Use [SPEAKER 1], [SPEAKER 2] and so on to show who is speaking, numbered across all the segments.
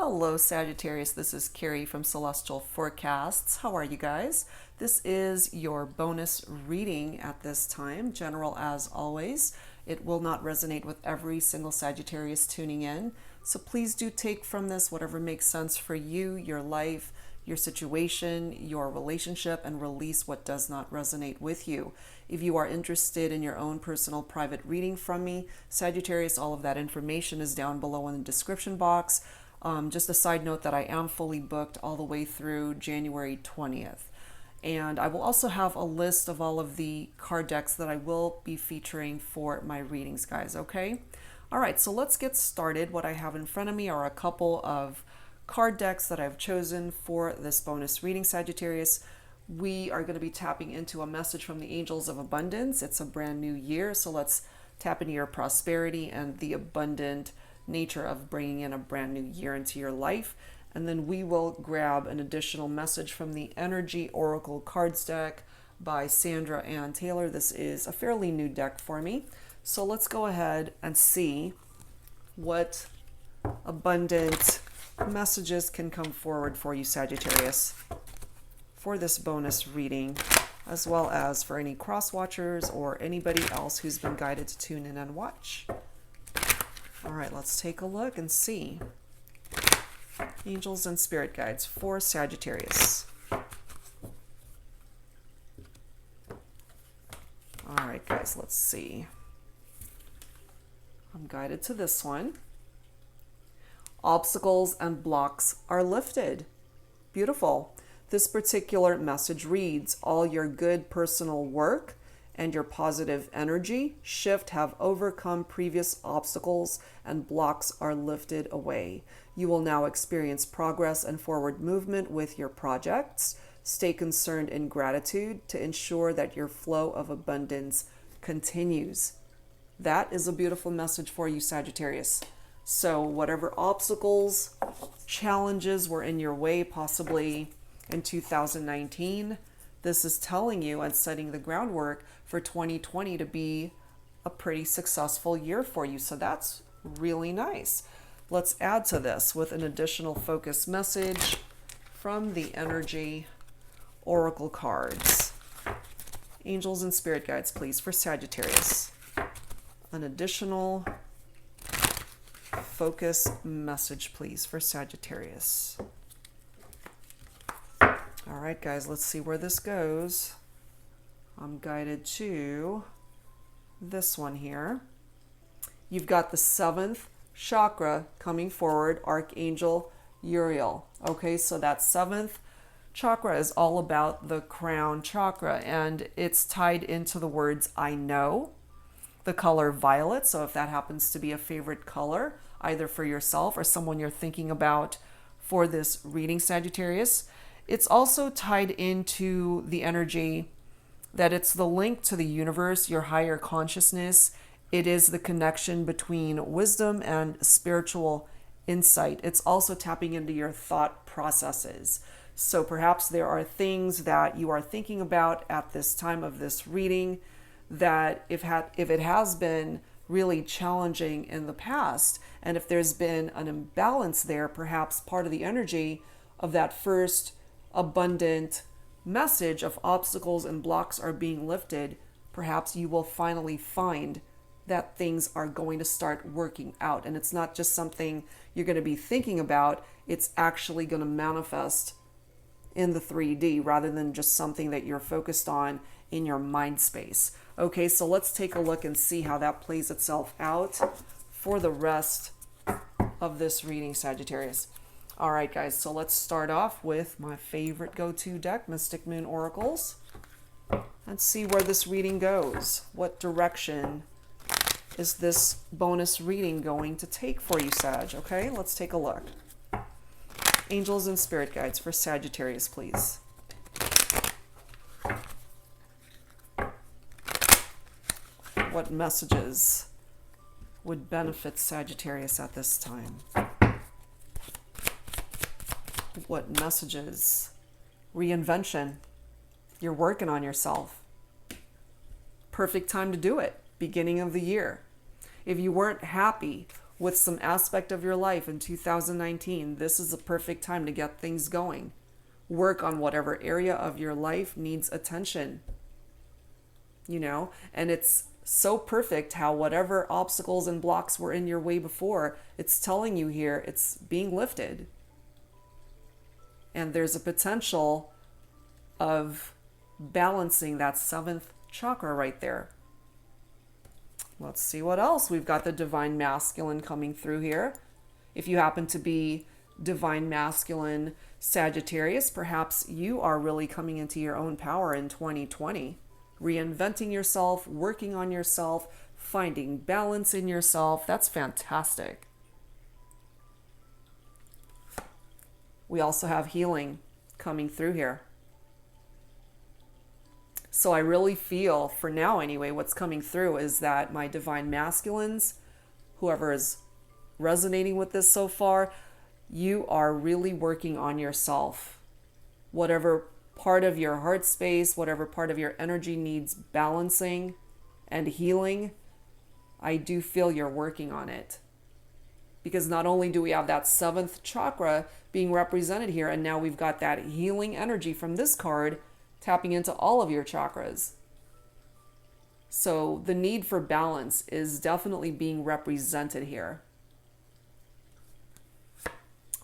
[SPEAKER 1] Hello Sagittarius, this is Carrie from Celestial Forecasts. How are you guys? This is your bonus reading at this time, general as always. It will not resonate with every single Sagittarius tuning in, so please do take from this whatever makes sense for you, your life, your situation, your relationship, and release what does not resonate with you. If you are interested in your own personal private reading from me, Sagittarius, all of that information is down below in the description box. Just a side note that I am fully booked all the way through January 20th. And I will also have a list of all of the card decks that I will be featuring for my readings, guys, okay? All right, so let's get started. What I have in front of me are a couple of card decks that I've chosen for this bonus reading, Sagittarius. We are going to be tapping into a message from the Angels of Abundance. It's a brand new year, so let's tap into your prosperity and the abundant nature of bringing in a brand new year into your life. And then we will grab an additional message from the Energy Oracle Cards deck by Sandra Ann Taylor. This is a fairly new deck for me. So let's go ahead and see what abundant messages can come forward for you, Sagittarius, for this bonus reading, as well as for any cross watchers or anybody else who's been guided to tune in and watch. All right, let's take a look and see. Angels and spirit guides for Sagittarius. All right, guys, let's see. I'm guided to this one. Obstacles and blocks are lifted. Beautiful. This particular message reads, all your good personal work and your positive energy shift have overcome previous obstacles and blocks are lifted away. You will now experience progress and forward movement with your projects. Stay concerned in gratitude to ensure that your flow of abundance continues. That is a beautiful message for you, Sagittarius. So whatever obstacles, challenges were in your way, possibly in 2019, this is telling you and setting the groundwork for 2020 to be a pretty successful year for you. So that's really nice. Let's add to this with an additional focus message from the Energy Oracle cards. Angels and spirit guides, please, for Sagittarius. An additional focus message, please, for Sagittarius. All right, guys, let's see where this goes. I'm guided to this one here. You've got the 7th chakra coming forward, Archangel Uriel. Okay, so that 7th chakra is all about the crown chakra, and it's tied into the words I know, the color violet. So if that happens to be a favorite color, either for yourself or someone you're thinking about for this reading, Sagittarius, it's also tied into the energy that it's the link to the universe, your higher consciousness. It is the connection between wisdom and spiritual insight. It's also tapping into your thought processes. So perhaps there are things that you are thinking about at this time of this reading that if it has been really challenging in the past, and if there's been an imbalance there, perhaps part of the energy of that first abundant message of obstacles and blocks are being lifted, perhaps you will finally find that things are going to start working out. And it's not just something you're going to be thinking about, it's actually going to manifest in the 3D rather than just something that you're focused on in your mind space. Okay, so let's take a look and see how that plays itself out for the rest of this reading, Sagittarius. All right, guys, so let's start off with my favorite go-to deck, Mystic Moon Oracles. Let's see where this reading goes. What direction is this bonus reading going to take for you, Sag? Okay, let's take a look. Angels and spirit guides for Sagittarius, please. What messages would benefit Sagittarius at this time? What messages? Reinvention. You're working on yourself. Perfect time to do it. Beginning of the year. If you weren't happy with some aspect of your life in 2019, this is a perfect time to get things going. Work on whatever area of your life needs attention. And it's so perfect how whatever obstacles and blocks were in your way before, it's telling you here it's being lifted. And there's a potential of balancing that 7th chakra right there. Let's see what else. We've got the Divine Masculine coming through here. If you happen to be Divine Masculine Sagittarius, perhaps you are really coming into your own power in 2020. Reinventing yourself, working on yourself, finding balance in yourself. That's fantastic. We also have healing coming through here. So I really feel, for now anyway, what's coming through is that my Divine Masculines, whoever is resonating with this so far, you are really working on yourself. Whatever part of your heart space, whatever part of your energy needs balancing and healing, I do feel you're working on it. Because not only do we have that 7th chakra being represented here, and now we've got that healing energy from this card tapping into all of your chakras. So the need for balance is definitely being represented here.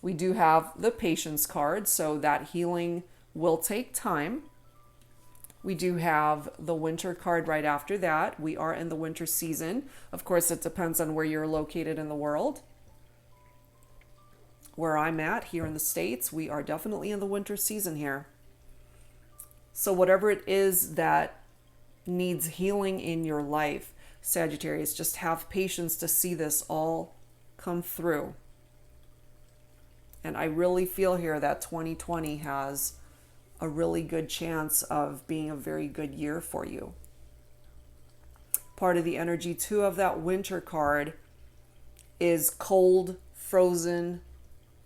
[SPEAKER 1] We do have the Patience card, so that healing will take time. We do have the Winter card right after that. We are in the winter season. Of course, it depends on where you're located in the world. Where I'm at here in the States, we are definitely in the winter season here. So whatever it is that needs healing in your life, Sagittarius, just have patience to see this all come through. And I really feel here that 2020 has a really good chance of being a very good year for you. Part of the energy too of that Winter card is cold, frozen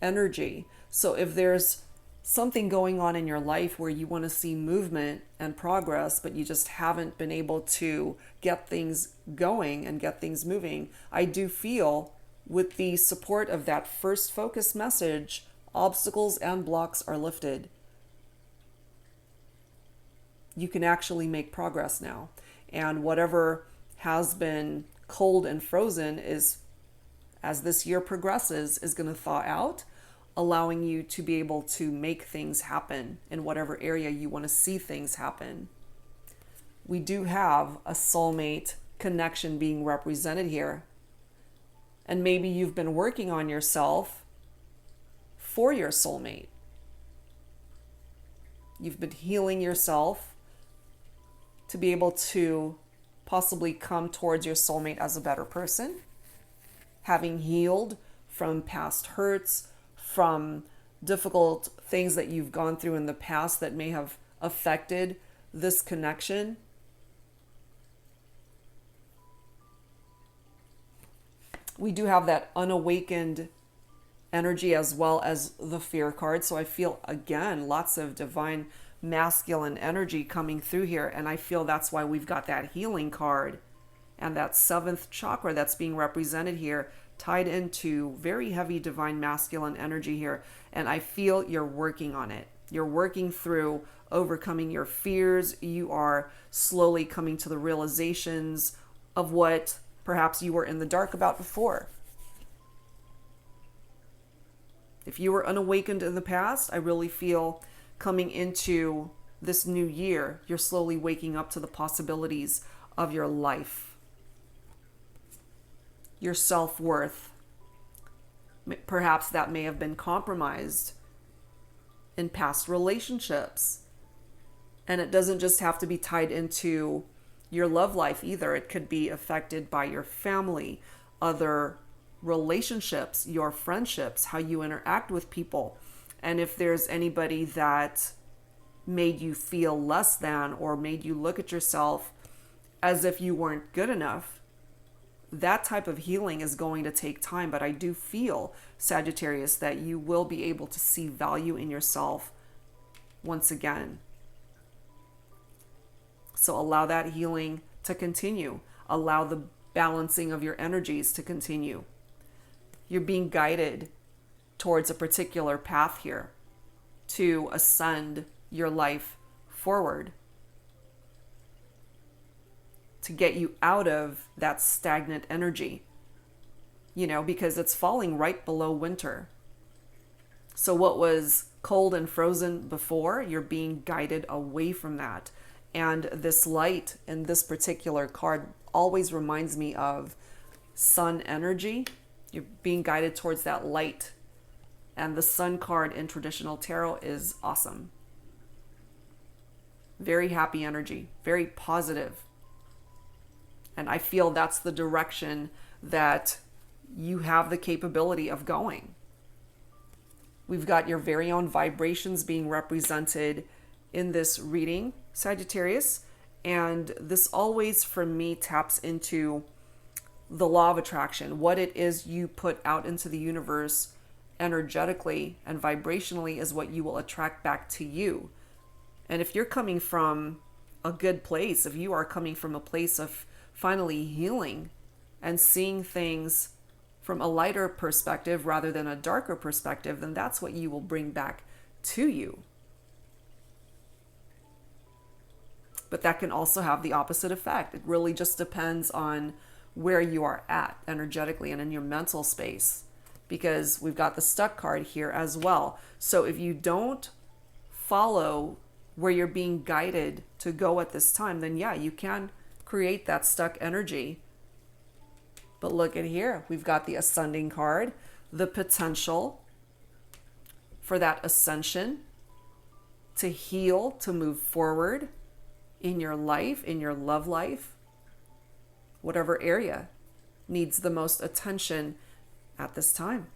[SPEAKER 1] energy. So if there's something going on in your life where you want to see movement and progress, but you just haven't been able to get things going and get things moving, I do feel with the support of that first focus message, obstacles and blocks are lifted. You can actually make progress now. And whatever has been cold and frozen is, as this year progresses, is going to thaw out, allowing you to be able to make things happen in whatever area you want to see things happen. We do have a soulmate connection being represented here. And maybe you've been working on yourself for your soulmate. You've been healing yourself to be able to possibly come towards your soulmate as a better person, having healed from past hurts, from difficult things that you've gone through in the past that may have affected this connection. We do have that unawakened energy as well as the Fear card. So I feel, again, lots of divine masculine energy coming through here. And I feel that's why we've got that healing card and that 7th chakra that's being represented here, tied into very heavy divine masculine energy here. And I feel you're working on it. You're working through overcoming your fears. You are slowly coming to the realizations of what perhaps you were in the dark about before. If you were unawakened in the past, I really feel coming into this new year, you're slowly waking up to the possibilities of your life. Your self-worth. Perhaps that may have been compromised in past relationships. And it doesn't just have to be tied into your love life either. It could be affected by your family, other relationships, your friendships, how you interact with people. And if there's anybody that made you feel less than or made you look at yourself as if you weren't good enough, that type of healing is going to take time. But I do feel, Sagittarius, that you will be able to see value in yourself once again. So allow that healing to continue. Allow the balancing of your energies to continue. You're being guided towards a particular path here to ascend your life forward, to get you out of that stagnant energy, because it's falling right below winter. So what was cold and frozen before, you're being guided away from that. And this light in this particular card always reminds me of sun energy. You're being guided towards that light. And the sun card in traditional tarot is awesome. Very happy energy, very positive. And I feel that's the direction that you have the capability of going. We've got your very own vibrations being represented in this reading, Sagittarius. And this always, for me, taps into the law of attraction. What it is you put out into the universe energetically and vibrationally is what you will attract back to you. And if you're coming from a good place, if you are coming from a place of finally healing and seeing things from a lighter perspective rather than a darker perspective, then that's what you will bring back to you. But that can also have the opposite effect. It really just depends on where you are at energetically and in your mental space, because we've got the stuck card here as well. So if you don't follow where you're being guided to go at this time, then yeah, you can create that stuck energy. But look at here, we've got the ascending card, the potential for that ascension, to heal, to move forward in your life, in your love life, whatever area needs the most attention at this time.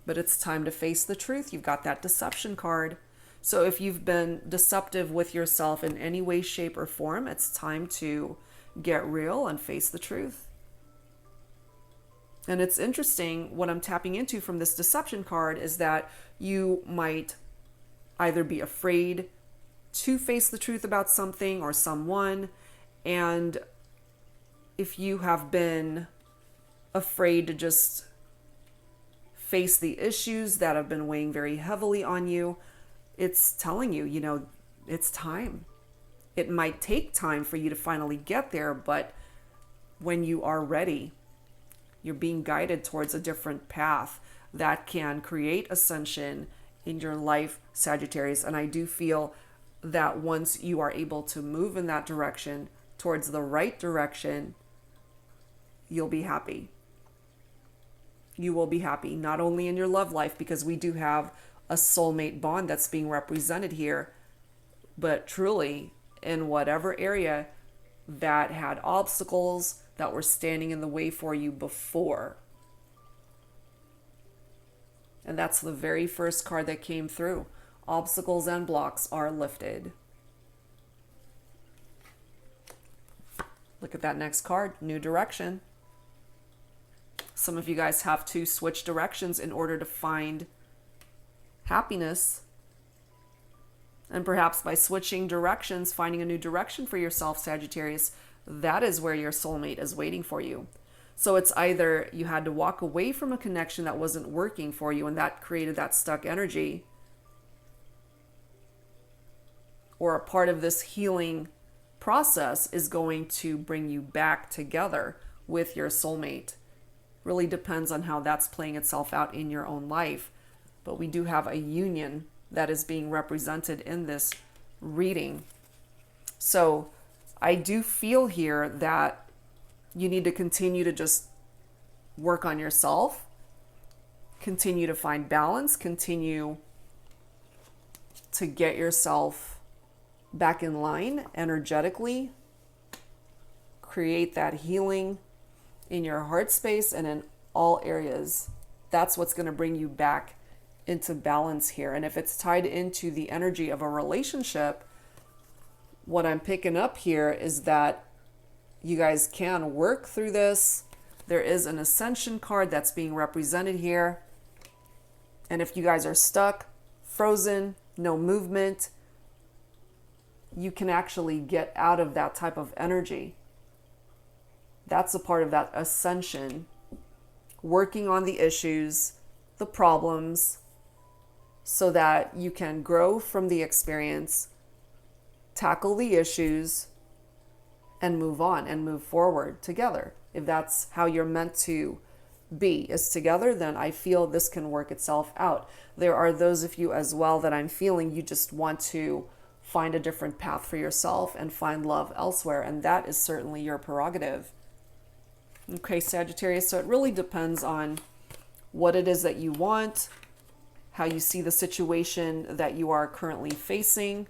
[SPEAKER 1] But it's time to face the truth. You've got that deception card. So if you've been deceptive with yourself in any way, shape, or form, it's time to get real and face the truth. And it's interesting, what I'm tapping into from this deception card is that you might either be afraid to face the truth about something or someone. And if you have been afraid to just face the issues that have been weighing very heavily on you, it's telling you, it's time. It might take time for you to finally get there, but when you are ready, you're being guided towards a different path that can create ascension in your life, Sagittarius. And I do feel that once you are able to move in that direction, towards the right direction, you'll be happy. You will be happy, not only in your love life, because we do have a soulmate bond that's being represented here, but truly in whatever area that had obstacles that were standing in the way for you before. And that's the very first card that came through. Obstacles and blocks are lifted. Look at that next card, new direction. Some of you guys have to switch directions in order to find happiness. And perhaps by switching directions, finding a new direction for yourself, Sagittarius, that is where your soulmate is waiting for you. So it's either you had to walk away from a connection that wasn't working for you and that created that stuck energy, or a part of this healing process is going to bring you back together with your soulmate. Really depends on how that's playing itself out in your own life. But we do have a union that is being represented in this reading. So I do feel here that you need to continue to just work on yourself, continue to find balance, continue to get yourself back in line energetically, create that healing in your heart space and in all areas. That's what's going to bring you back into balance here. And if it's tied into the energy of a relationship, what I'm picking up here is that you guys can work through this. There is an Ascension card that's being represented here. And if you guys are stuck, frozen, no movement, you can actually get out of that type of energy. That's a part of that ascension working on the issues, the problems, so that you can grow from the experience, tackle the issues, and move on and move forward together. If that's how you're meant to be, is together, then I feel this can work itself out. There are those of you as well that I'm feeling you just want to find a different path for yourself and find love elsewhere, and that is certainly your prerogative. Okay, Sagittarius, so it really depends on what it is that you want, how you see the situation that you are currently facing.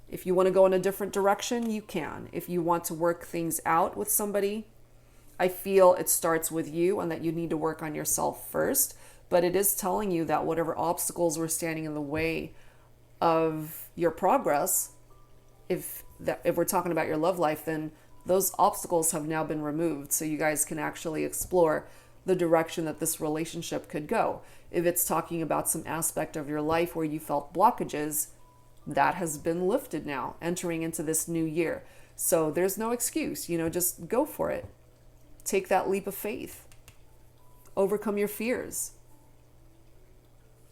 [SPEAKER 1] If you want to go in a different direction, you can. If you want to work things out with somebody, I feel it starts with you and that you need to work on yourself first. But it is telling you that whatever obstacles were standing in the way of your progress, if we're talking about your love life, then those obstacles have now been removed. So you guys can actually explore the direction that this relationship could go. If it's talking about some aspect of your life where you felt blockages, that has been lifted now, entering into this new year. So there's no excuse, just go for it. Take that leap of faith. Overcome your fears.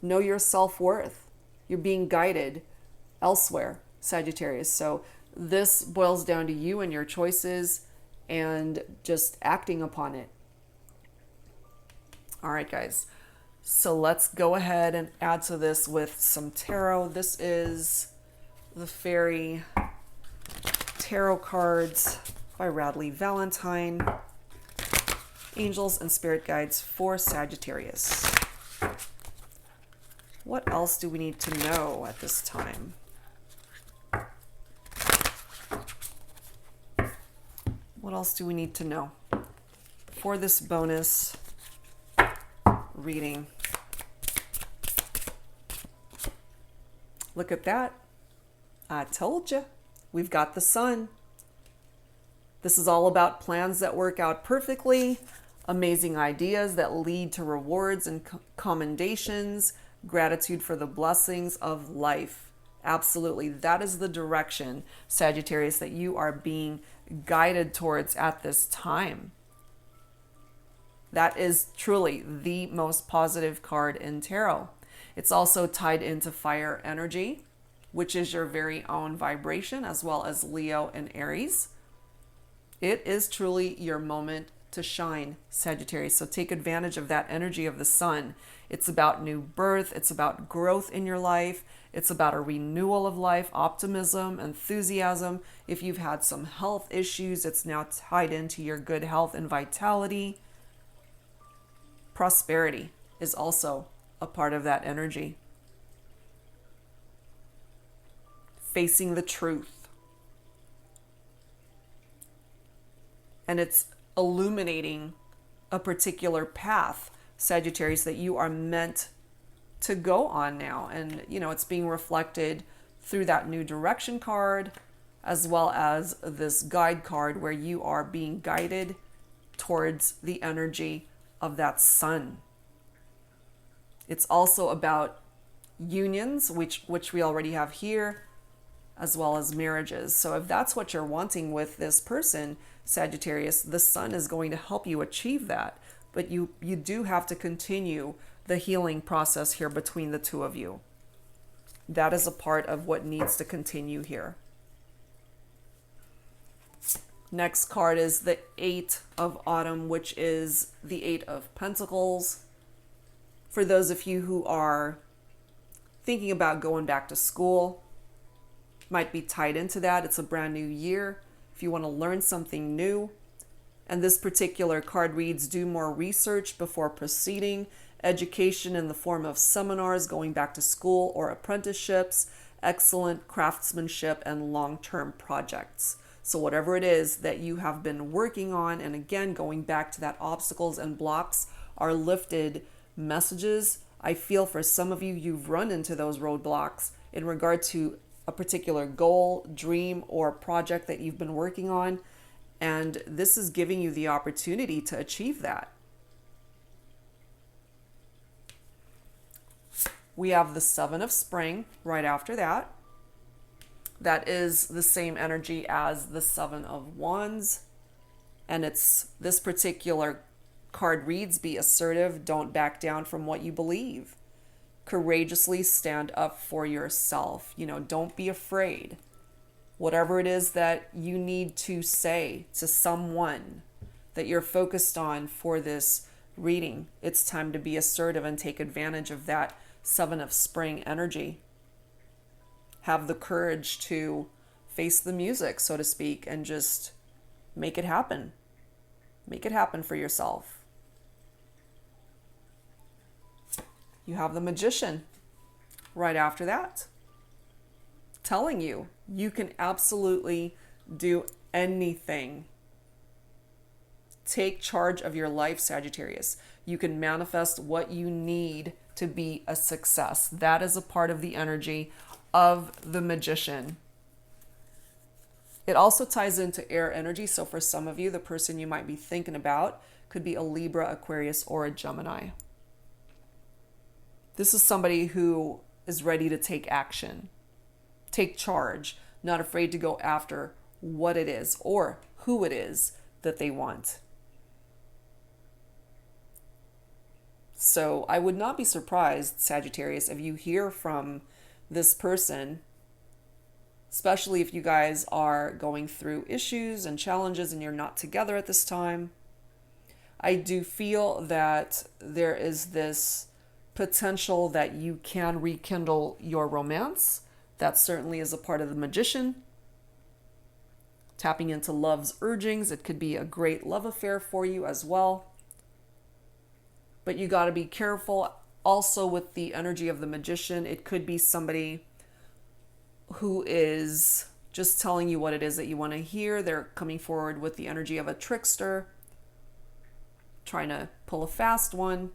[SPEAKER 1] Know your self-worth. You're being guided elsewhere, Sagittarius. So this boils down to you and your choices and just acting upon it. All right, guys. So let's go ahead and add to this with some tarot. This is the Fairy Tarot cards by Radley Valentine. Angels and Spirit Guides for Sagittarius. What else do we need to know at this time? What else do we need to know for this bonus reading? Look at that. I told you. We've got the Sun. This is all about plans that work out perfectly, amazing ideas that lead to rewards and commendations, gratitude for the blessings of life. Absolutely. That is the direction, Sagittarius, that you are being guided towards at this time. That is truly the most positive card in tarot. It's also tied into fire energy, which is your very own vibration, as well as Leo and Aries. It is truly your moment to shine, Sagittarius. So take advantage of that energy of the Sun. It's about new birth. It's about growth in your life. It's about a renewal of life, optimism, enthusiasm. If you've had some health issues, it's now tied into your good health and vitality. Prosperity is also a part of that energy. Facing the truth. And it's illuminating a particular path, Sagittarius, that you are meant to go on now. And, it's being reflected through that new direction card, as well as this guide card where you are being guided towards the energy of that Sun. It's also about unions, which we already have here, as well as marriages. So if that's what you're wanting with this person, Sagittarius, the Sun is going to help you achieve that. But you do have to continue the healing process here between the two of you. That is a part of what needs to continue here. Next card is the Eight of Autumn, which is the Eight of Pentacles. For those of you who are thinking about going back to school, might be tied into that. It's a brand new year. If you want to learn something new. And this particular card reads, do more research before proceeding. Education in the form of seminars, going back to school or apprenticeships, excellent craftsmanship, and long-term projects. So whatever it is that you have been working on, and again, going back to that obstacles and blocks are lifted messages. I feel for some of you, you've run into those roadblocks in regard to a particular goal, dream, or project that you've been working on. And this is giving you the opportunity to achieve that. We have the Seven of Spring right after that. That is the same energy as the Seven of Wands. And it's this particular card reads, be assertive, don't back down from what you believe. Courageously stand up for yourself. Don't be afraid. Whatever it is that you need to say to someone that you're focused on for this reading, it's time to be assertive and take advantage of that Seven of Spring energy. Have the courage to face the music, so to speak, and just make it happen. Make it happen for yourself. You have the Magician right after that, telling you you can absolutely do anything. Take charge of your life, Sagittarius. You can manifest what you need to be a success. That is a part of the energy of the Magician. It also ties into air energy. So for some of you, the person you might be thinking about could be a Libra, Aquarius, or a Gemini. This is somebody who is ready to take action, take charge, not afraid to go after what it is or who it is that they want. So I would not be surprised, Sagittarius, if you hear from this person, especially if you guys are going through issues and challenges and you're not together at this time. I do feel that there is this potential that you can rekindle your romance. That certainly is a part of the Magician. Tapping into love's urgings. It could be a great love affair for you as well. But you got to be careful also with the energy of the Magician. It could be somebody who is just telling you what it is that you want to hear. They're coming forward with the energy of a trickster, trying to pull a fast one,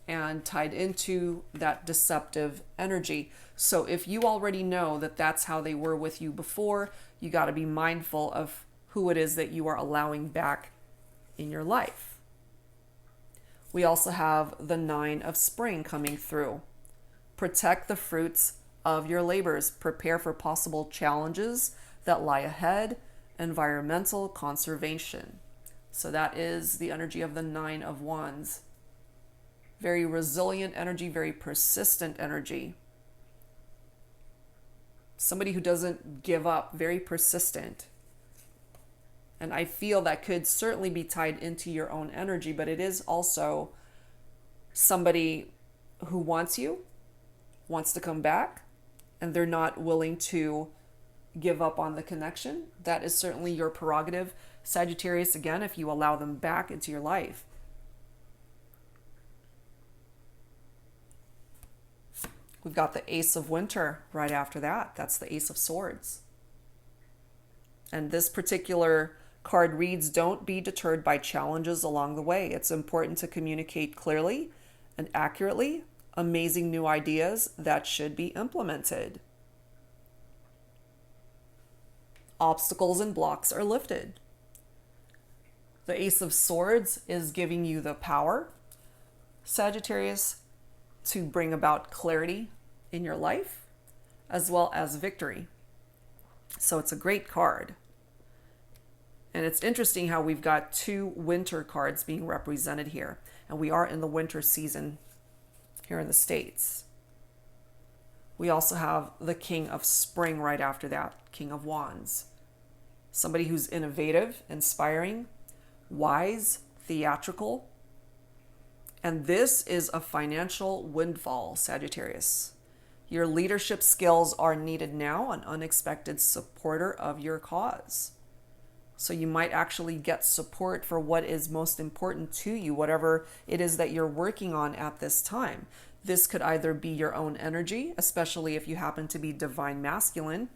[SPEAKER 1] and tied into that deceptive energy. So if you already know that that's how they were with you before, you got to be mindful of who it is that you are allowing back in your life. We also have the Nine of Spring coming through. Protect the fruits of your labors. Prepare for possible challenges that lie ahead. Environmental conservation. So that is the energy of the Nine of Wands. Very resilient energy, very persistent energy. Somebody who doesn't give up, very persistent. And I feel that could certainly be tied into your own energy, but it is also somebody who wants you, wants to come back, and they're not willing to give up on the connection. That is certainly your prerogative, Sagittarius, again, if you allow them back into your life. We've got the Ace of Winter right after that. That's the Ace of Swords. And this particular card reads, don't be deterred by challenges along the way. It's important to communicate clearly and accurately. Amazing new ideas that should be implemented. Obstacles and blocks are lifted. The Ace of Swords is giving you the power, Sagittarius, to bring about clarity in your life, as well as victory. So it's a great card. And it's interesting how we've got two winter cards being represented here. And we are in the winter season here in the States. We also have the King of Spring right after that, King of Wands. Somebody who's innovative, inspiring, wise, theatrical. And this is a financial windfall, Sagittarius. Your leadership skills are needed now, an unexpected supporter of your cause. So you might actually get support for what is most important to you, whatever it is that you're working on at this time. This could either be your own energy, especially if you happen to be divine masculine.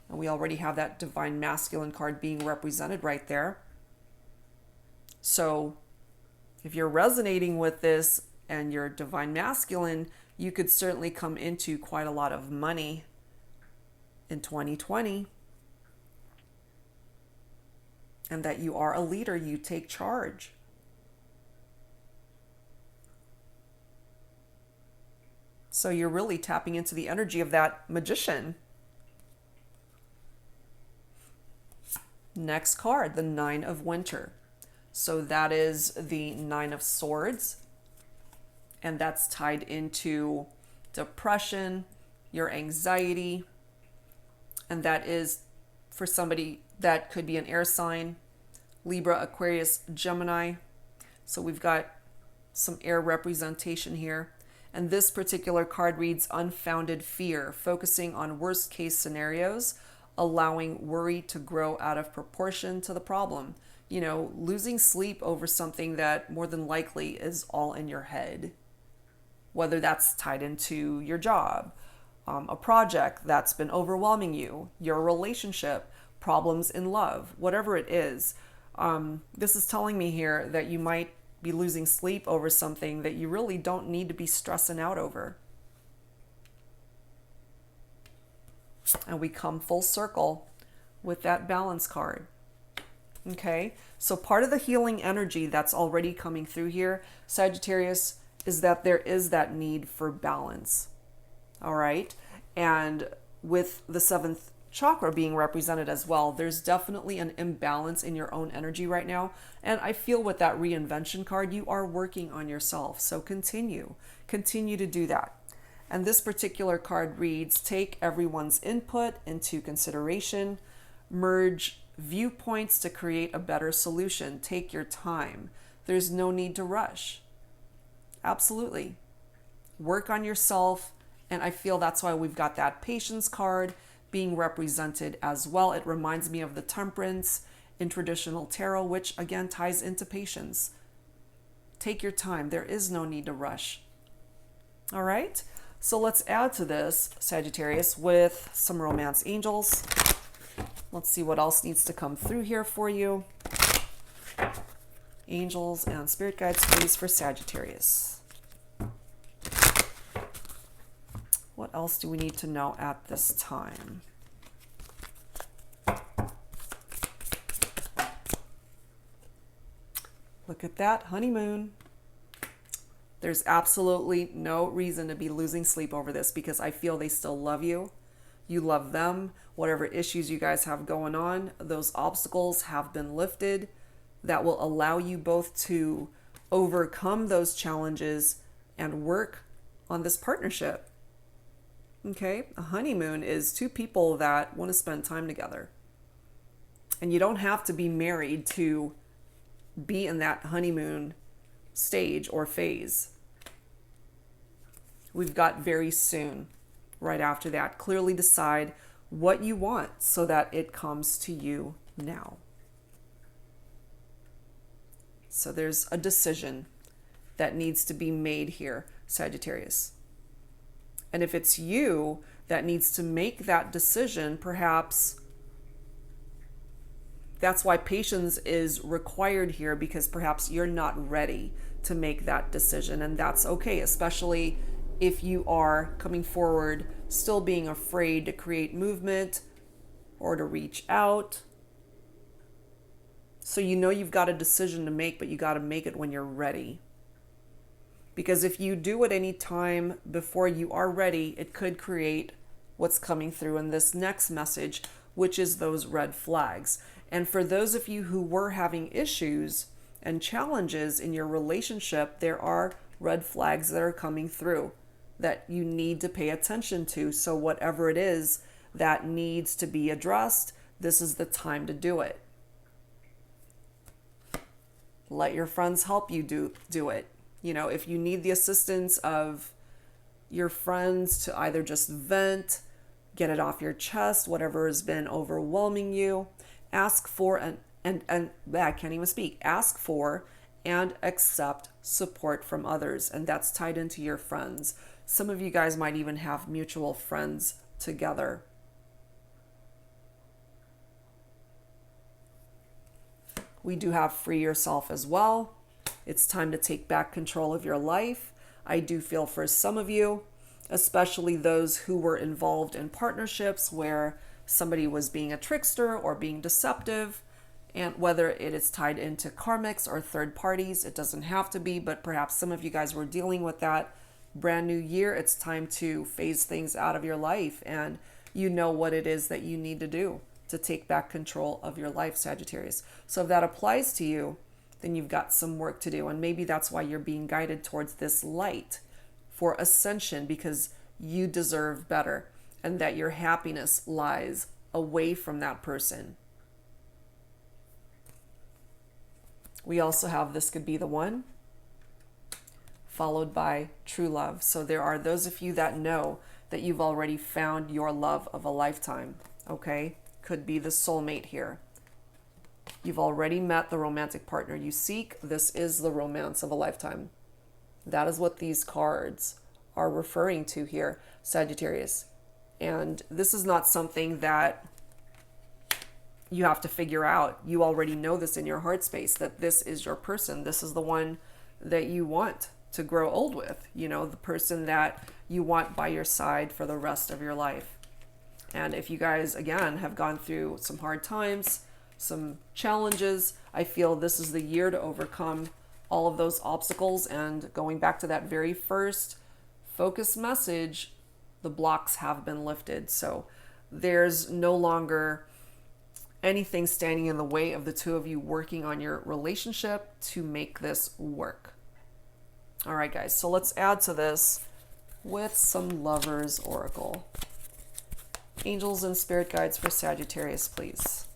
[SPEAKER 1] And we already have that divine masculine card being represented right there. So if you're resonating with this and you're divine masculine, you could certainly come into quite a lot of money in 2020. And that you are a leader, you take charge. So you're really tapping into the energy of that Magician. Next card, the Nine of Winter. So that is the Nine of Swords. And that's tied into depression, your anxiety. And that is for somebody that could be an air sign, Libra, Aquarius, Gemini. So we've got some air representation here. And this particular card reads unfounded fear, focusing on worst case scenarios, allowing worry to grow out of proportion to the problem. You know, losing sleep over something that more than likely is all in your head, whether that's tied into your job, a project that's been overwhelming you, your relationship, problems in love, whatever it is. This is telling me here that you might be losing sleep over something that you really don't need to be stressing out over. And we come full circle with that balance card. Okay, so part of the healing energy that's already coming through here, Sagittarius, is that there is that need for balance. All right, and with the seventh chakra being represented as well, there's definitely an imbalance in your own energy right now. And I feel with that Reinvention card, you are working on yourself. So continue to do that. And this particular card reads, take everyone's input into consideration, merge viewpoints to create a better solution. Take your time. There's no need to rush. Absolutely. Work on yourself. And I feel that's why we've got that patience card being represented as well. It reminds me of the Temperance in traditional tarot, which again ties into patience. Take your time. There is no need to rush. All right. So let's add to this, Sagittarius, with some romance angels. Let's see what else needs to come through here for you. Angels and spirit guides, please, for Sagittarius. What else do we need to know at this time? Look at that honeymoon. There's absolutely no reason to be losing sleep over this because I feel they still love you. You love them. Whatever issues you guys have going on, those obstacles have been lifted that will allow you both to overcome those challenges and work on this partnership. Okay, a honeymoon is two people that want to spend time together. And you don't have to be married to be in that honeymoon stage or phase. We've got very soon, right after that. Clearly decide what you want so that it comes to you now. So there's a decision that needs to be made here, Sagittarius. And if it's you that needs to make that decision, perhaps that's why patience is required here, because perhaps you're not ready to make that decision. And that's okay, especially if you are coming forward still being afraid to create movement or to reach out. So you know you've got a decision to make, but you got to make it when you're ready. Because if you do it any time before you are ready, it could create what's coming through in this next message, which is those red flags. And for those of you who were having issues and challenges in your relationship, there are red flags that are coming through that you need to pay attention to. So whatever it is that needs to be addressed, this is the time to do it. Let your friends help you do it. You know, if you need the assistance of your friends to either just vent, get it off your chest, whatever has been overwhelming you, ask for and I can't even speak. Ask for and accept support from others, and that's tied into your friends. Some of you guys might even have mutual friends together. We do have free yourself as well. It's time to take back control of your life. I do feel for some of you, especially those who were involved in partnerships where somebody was being a trickster or being deceptive, and whether it is tied into karmics or third parties, it doesn't have to be, but perhaps some of you guys were dealing with that. Brand new year, it's time to phase things out of your life, and you know what it is that you need to do to take back control of your life, Sagittarius. So if that applies to you, then you've got some work to do. And maybe that's why you're being guided towards this light for ascension, because you deserve better and that your happiness lies away from that person. We also have this could be the one, followed by true love. So there are those of you that know that you've already found your love of a lifetime, okay? Could be the soulmate here. You've already met the romantic partner you seek. This is the romance of a lifetime. That is what these cards are referring to here, Sagittarius. And this is not something that you have to figure out. You already know this in your heart space, that this is your person. This is the one that you want to grow old with, you know, the person that you want by your side for the rest of your life. And if you guys, again, have gone through some hard times, some challenges, I feel this is the year to overcome all of those obstacles. And going back to that very first focus message, the blocks have been lifted. So there's no longer anything standing in the way of the two of you working on your relationship to make this work. All right, guys, so let's add to this with some Lovers Oracle. Angels and spirit guides for Sagittarius, please.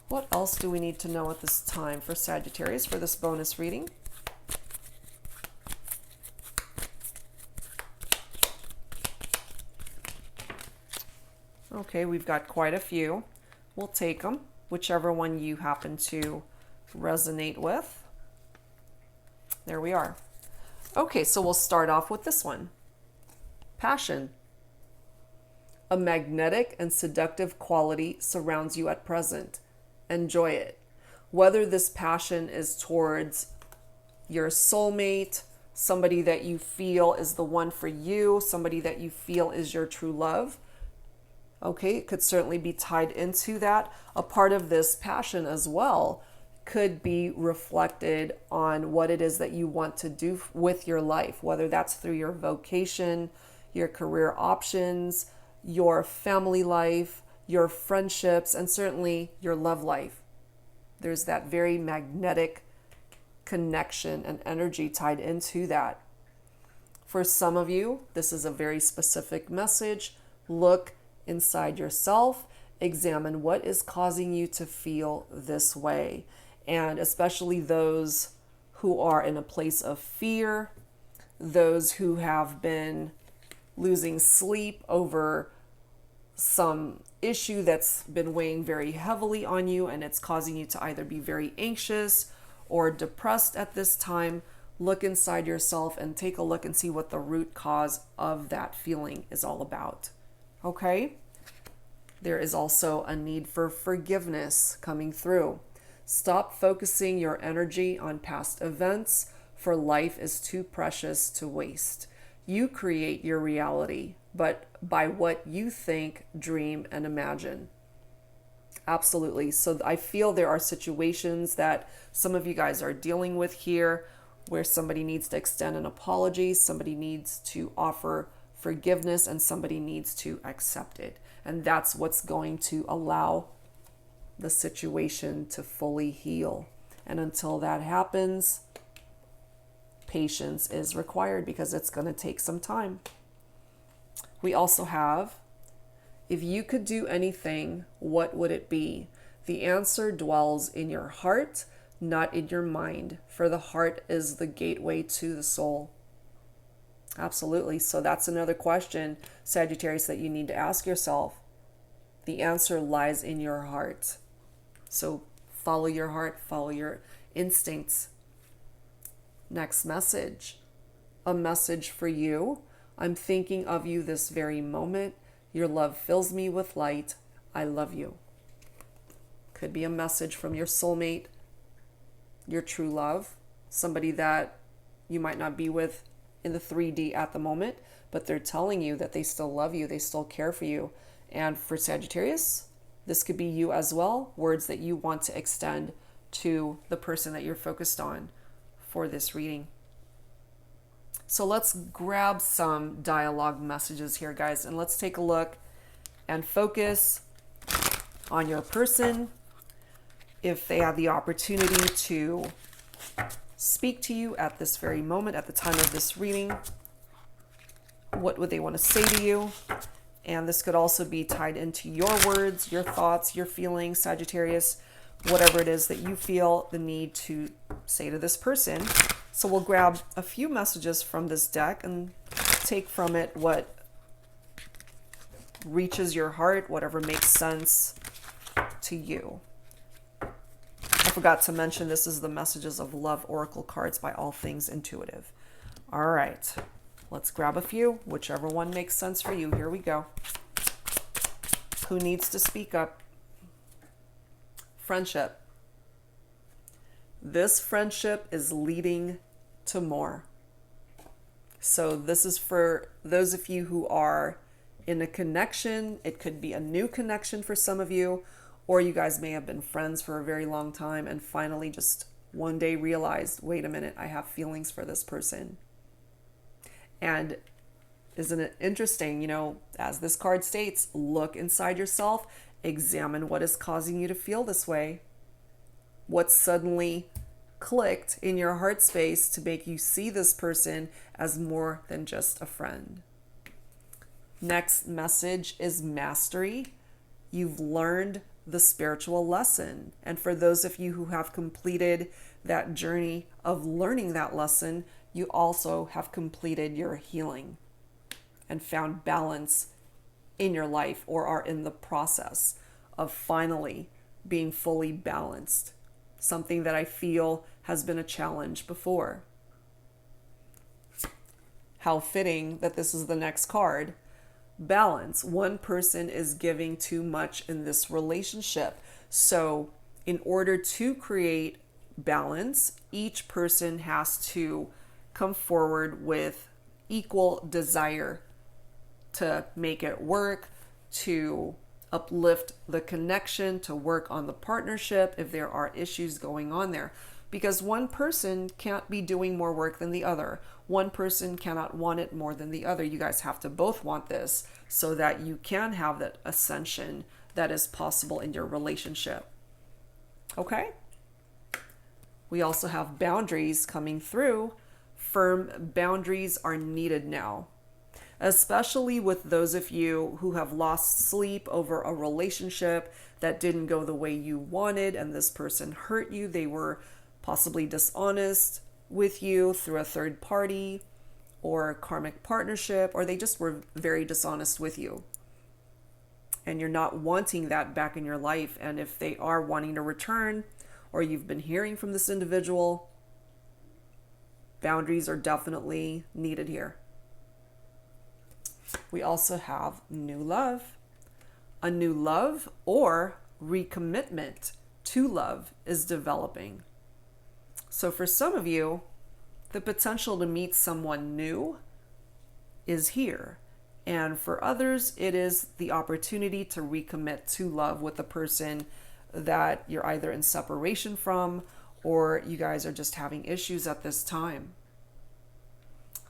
[SPEAKER 1] What else do we need to know at this time for Sagittarius for this bonus reading? Okay, we've got quite a few. We'll take them, whichever one you happen to resonate with. There we are. Okay, so we'll start off with this one. Passion. A magnetic and seductive quality surrounds you at present. Enjoy it. Whether this passion is towards your soulmate, somebody that you feel is the one for you, somebody that you feel is your true love. Okay, it could certainly be tied into that. A part of this passion as well could be reflected on what it is that you want to do with your life, whether that's through your vocation, your career options, your family life, your friendships, and certainly your love life. There's that very magnetic connection and energy tied into that. For some of you, this is a very specific message. Look inside yourself, examine what is causing you to feel this way. And especially those who are in a place of fear, those who have been losing sleep over some issue that's been weighing very heavily on you, and it's causing you to either be very anxious or depressed at this time. Look inside yourself and take a look and see what the root cause of that feeling is all about. Okay? There is also a need for forgiveness coming through. Stop focusing your energy on past events, for life is too precious to waste. You create your reality, but by what you think, dream, and imagine. Absolutely. So I feel there are situations that some of you guys are dealing with here where somebody needs to extend an apology, somebody needs to offer forgiveness, and somebody needs to accept it. And that's what's going to allow the situation to fully heal. And until that happens, patience is required because it's going to take some time. We also have, if you could do anything, what would it be? The answer dwells in your heart, not in your mind, for the heart is the gateway to the soul. Absolutely. So that's another question, Sagittarius, that you need to ask yourself. The answer lies in your heart. So follow your heart, follow your instincts. Next message. A message for you. I'm thinking of you this very moment. Your love fills me with light. I love you. Could be a message from your soulmate, your true love, somebody that you might not be with in the 3D at the moment, but they're telling you that they still love you, they still care for you. And for Sagittarius, this could be you as well, words that you want to extend to the person that you're focused on for this reading. So let's grab some dialogue messages here, guys, and let's take a look and focus on your person. If they had the opportunity to speak to you at this very moment, at the time of this reading, what would they want to say to you? And this could also be tied into your words, your thoughts, your feelings, Sagittarius, whatever it is that you feel the need to say to this person. So we'll grab a few messages from this deck and take from it what reaches your heart, whatever makes sense to you. I forgot to mention this is the Messages of Love Oracle cards by All Things Intuitive. All right, let's grab a few, whichever one makes sense for you. Here we go. Who needs to speak up? Friendship. This friendship is leading to more. So this is for those of you who are in a connection. It could be a new connection for some of you, or you guys may have been friends for a very long time and finally just one day realized, wait a minute, I have feelings for this person. And isn't it interesting, you know, as this card states, look inside yourself, examine what is causing you to feel this way. What suddenly clicked in your heart space to make you see this person as more than just a friend. Next message is mastery. You've learned the spiritual lesson. And for those of you who have completed that journey of learning that lesson, you also have completed your healing and found balance in your life, or are in the process of finally being fully balanced. Something that I feel has been a challenge before. How fitting that this is the next card. Balance. One person is giving too much in this relationship. So in order to create balance, each person has to come forward with equal desire to make it work, to uplift the connection, to work on the partnership if there are issues going on there. Because one person can't be doing more work than the other. One person cannot want it more than the other. You guys have to both want this so that you can have that ascension that is possible in your relationship. Okay? We also have boundaries coming through. Firm boundaries are needed now, especially with those of you who have lost sleep over a relationship that didn't go the way you wanted and this person hurt you. They were possibly dishonest with you through a third party or a karmic partnership, or they just were very dishonest with you. And you're not wanting that back in your life. And if they are wanting to return, or you've been hearing from this individual, boundaries are definitely needed here. We also have new love. A new love or recommitment to love is developing. So for some of you, the potential to meet someone new is here. And for others, it is the opportunity to recommit to love with a person that you're either in separation from, or you guys are just having issues at this time.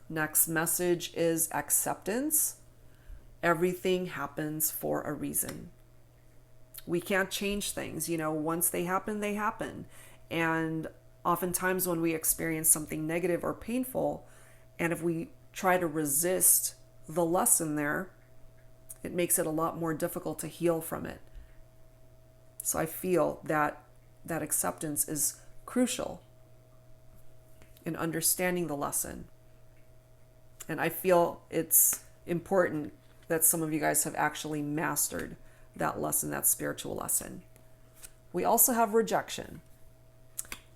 [SPEAKER 1] Next message is acceptance. Everything happens for a reason. We can't change things. You know, once they happen, they happen. And oftentimes when we experience something negative or painful, and if we try to resist the lesson there, it makes it a lot more difficult to heal from it. So I feel that acceptance is crucial in understanding the lesson. And I feel it's important that some of you guys have actually mastered that lesson, that spiritual lesson. We also have rejection.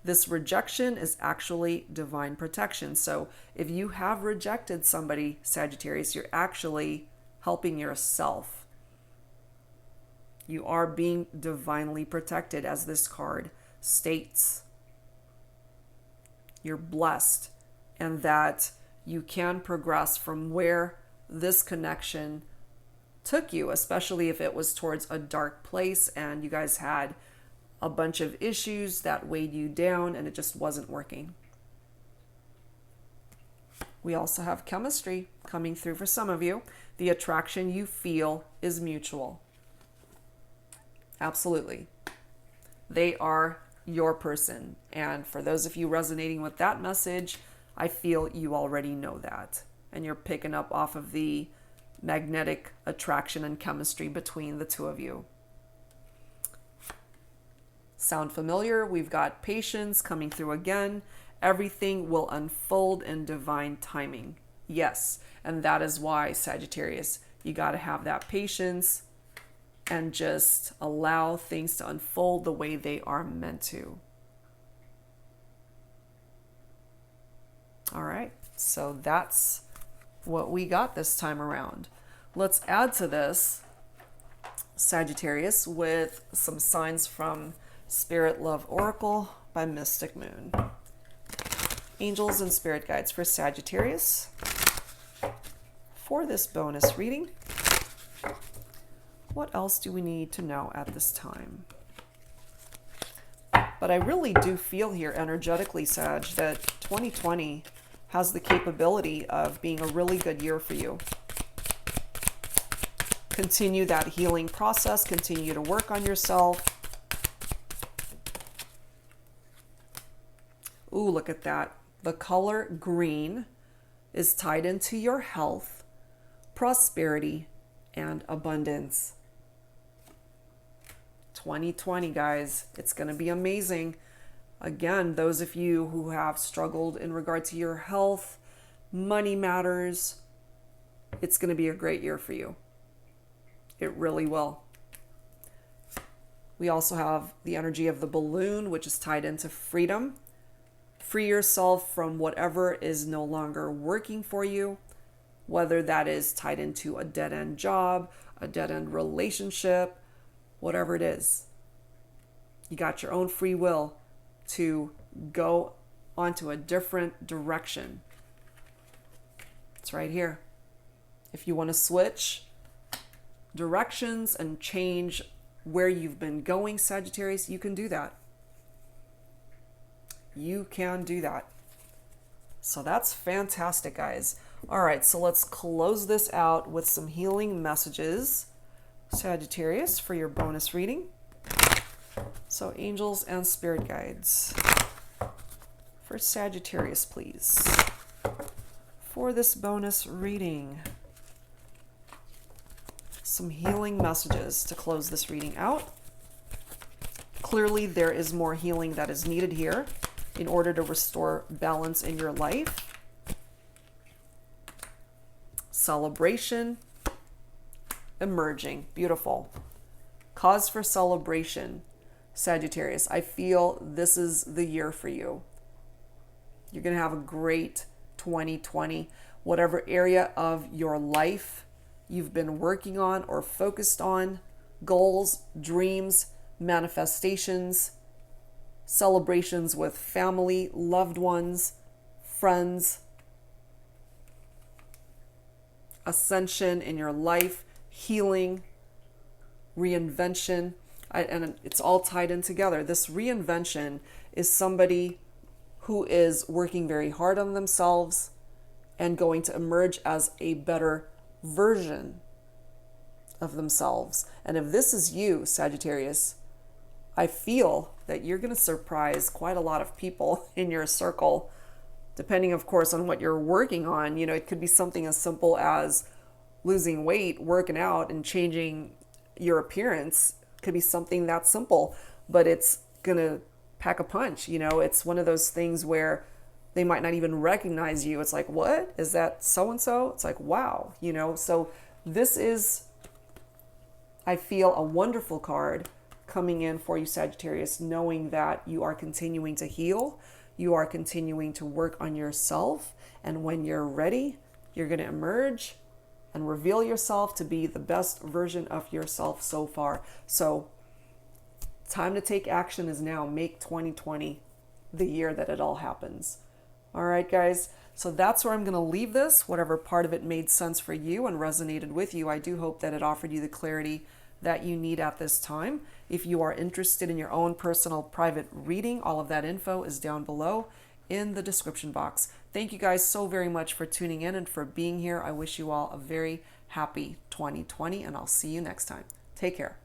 [SPEAKER 1] This rejection is actually divine protection. So if you have rejected somebody, Sagittarius, you're actually helping yourself. You are being divinely protected, as this card states. You're blessed, and that you can progress from where this connection took you, especially if it was towards a dark place and you guys had a bunch of issues that weighed you down and it just wasn't working. We also have chemistry coming through for some of you. The attraction you feel is mutual. Absolutely. They are your person. And for those of you resonating with that message, I feel you already know that. And you're picking up off of the magnetic attraction and chemistry between the two of you. Sound familiar? We've got patience coming through again. Everything will unfold in divine timing. Yes, and that is why, Sagittarius, you got to have that patience and just allow things to unfold the way they are meant to. All right, so that's what we got this time around. Let's add to this, Sagittarius, with some signs from Spirit Love Oracle by Mystic Moon. Angels and spirit guides for Sagittarius for this bonus reading. What else do we need to know at this time? But I really do feel here energetically, Sag, that 2020 has the capability of being a really good year for you. Continue that healing process, continue to work on yourself. Ooh, look at that. The color green is tied into your health, prosperity, and abundance. 2020, guys, it's going to be amazing. Again, those of you who have struggled in regard to your health, money matters, it's going to be a great year for you. It really will. We also have the energy of the balloon, which is tied into freedom. Free yourself from whatever is no longer working for you, whether that is tied into a dead-end job, a dead-end relationship, whatever it is. You got your own free will to go onto a different direction. It's right here. If you want to switch directions and change where you've been going, Sagittarius, you can do that. You can do that. So that's fantastic, guys. All right, so let's close this out with some healing messages, Sagittarius, for your bonus reading. So angels and spirit guides for Sagittarius, please, for this bonus reading. Some healing messages to close this reading out. Clearly, there is more healing that is needed here in order to restore balance in your life. Celebration, emerging, beautiful. Cause for celebration, Sagittarius. I feel this is the year for you. You're going to have a great 2020. Whatever area of your life you've been working on or focused on, goals, dreams, manifestations, celebrations with family, loved ones, friends, ascension in your life, healing, reinvention, and it's all tied in together. This reinvention is somebody who is working very hard on themselves and going to emerge as a better version of themselves. And if this is you, Sagittarius, I feel that you're going to surprise quite a lot of people in your circle, depending, of course, on what you're working on. You know, it could be something as simple as losing weight, working out, and changing your appearance. It could be something that simple, but it's going to pack a punch. You know, it's one of those things where they might not even recognize you. It's like, what? Is that so-and-so? It's like, wow, you know. So this is, I feel, a wonderful card coming in for you, Sagittarius, knowing that you are continuing to heal, you are continuing to work on yourself, and when you're ready, you're going to emerge and reveal yourself to be the best version of yourself so far. So time to take action is now. Make 2020 the year that it all happens. All right, guys. So that's where I'm going to leave this. Whatever part of it made sense for you and resonated with you, I do hope that it offered you the clarity that you need at this time. If you are interested in your own personal private reading, all of that info is down below in the description box. Thank you guys so very much for tuning in and for being here. I wish you all a very happy 2020, and I'll see you next time. Take care.